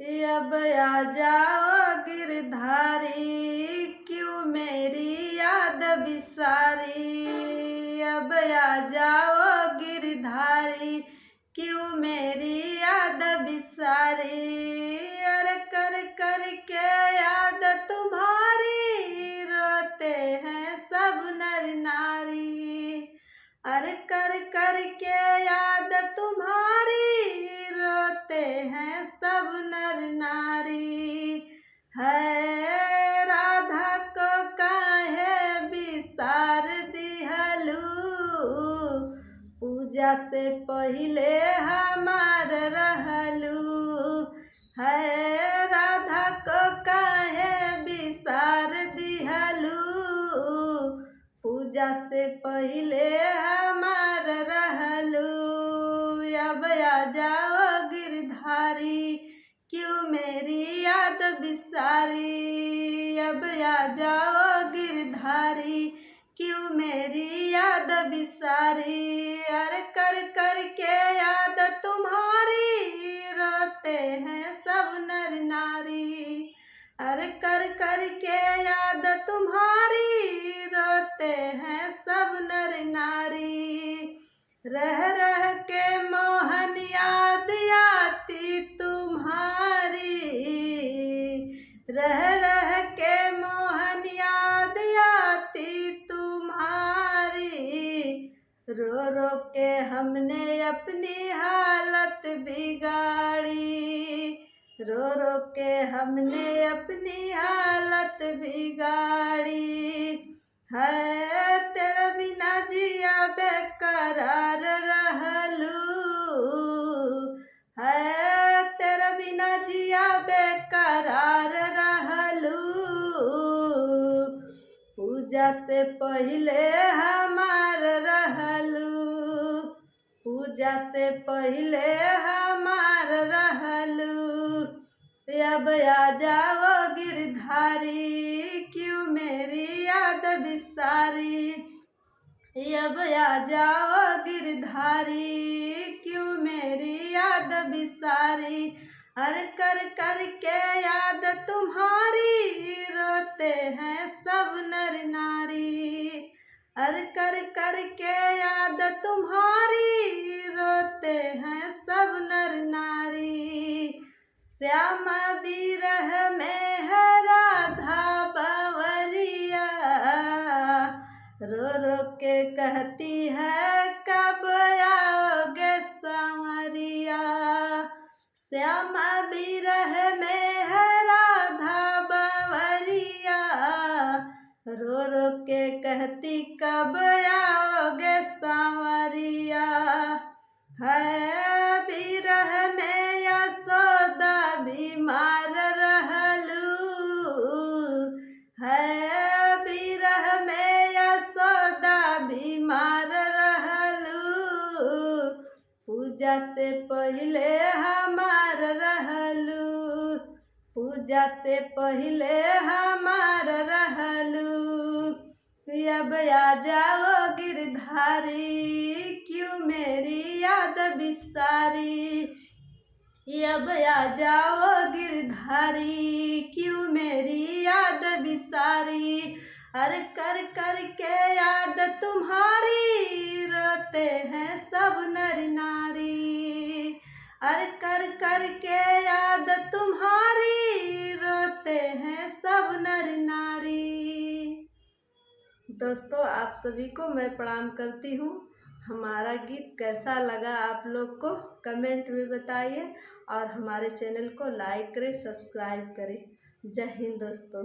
अब आ जाओ गिरधारी, क्यों मेरी याद बिसारी। अब आ जाओ गिरधारी, क्यों मेरी याद बिसारी। अरे कर कर के याद तुम्हारी, रोते हैं सब नर नारी। अरे कर कर के याद तुम्हारी, रोते हैं सब नर नारी। है राधा को काहे बिसार दिहलू, पूजा से पहिले हमार रहलू। है राधा को काहे बिसार दिहलू, पूजा से पहिले हमार रहलू। अब आ जाओ गिरधारी, क्यों मेरी याद बिसारी। अब आ जाओ गिरधारी, क्यों मेरी याद बिसारी। अरे कर कर के याद तुम्हारी, रोते हैं सब नर नारी। अरे कर कर के याद तुम्हारी, रोते हैं सब नर नारी। रह रह के मोहन याद आती तुम्हारी, रह रह के मोहन याद आती तुम्हारी। रो रो के हमने अपनी हालत बिगाड़ी, रो रो के हमने अपनी हालत बिगाड़ी। है तेरे बिना जिया बेकरार रहलू, है तेरे बिना जिया बेकरार रहलू। पूजा से पहिले हमार रहलू, पूजा से पहिले हमार रहलू। अब आ जाओ गिरधारी, क्यों मेरी याद बिसारी। अब आ जाओ गिरधारी, क्यों मेरी याद बिसारी। अरे कर कर के याद तुम्हारी, रोते हैं सब नर नारी। अरे कर कर के याद तुम्हारी, रोते हैं सब नर नारी। श्याम विरह में है राधा बवरिया, रो रो के कहती है कब आओगे सांवरिया। श्याम विरह में है राधा बवरिया, रो रो के कहती कब आओगे सांवरिया। है विरह में यशोदा बीमार रहलू, है विरह में यशोदा बीमार रहलू। पूजा से पहिले हमार रहलू, पूजा से पहिले हमार रहलू। अब आ जाओ गिरधारी, क्यों मेरी याद बिसारी। अब आ जाओ गिरधारी, क्यों मेरी याद बिसारी। अरे कर कर के याद तुम्हारी, रोते हैं सब नर नारी। अरे कर कर के याद तुम्हारी, रोते हैं सब नर नारी। दोस्तों, आप सभी को मैं प्रणाम करती हूँ। हमारा गीत कैसा लगा आप लोग को कमेंट में बताइए, और हमारे चैनल को लाइक करें, सब्सक्राइब करें। जय हिंद दोस्तों।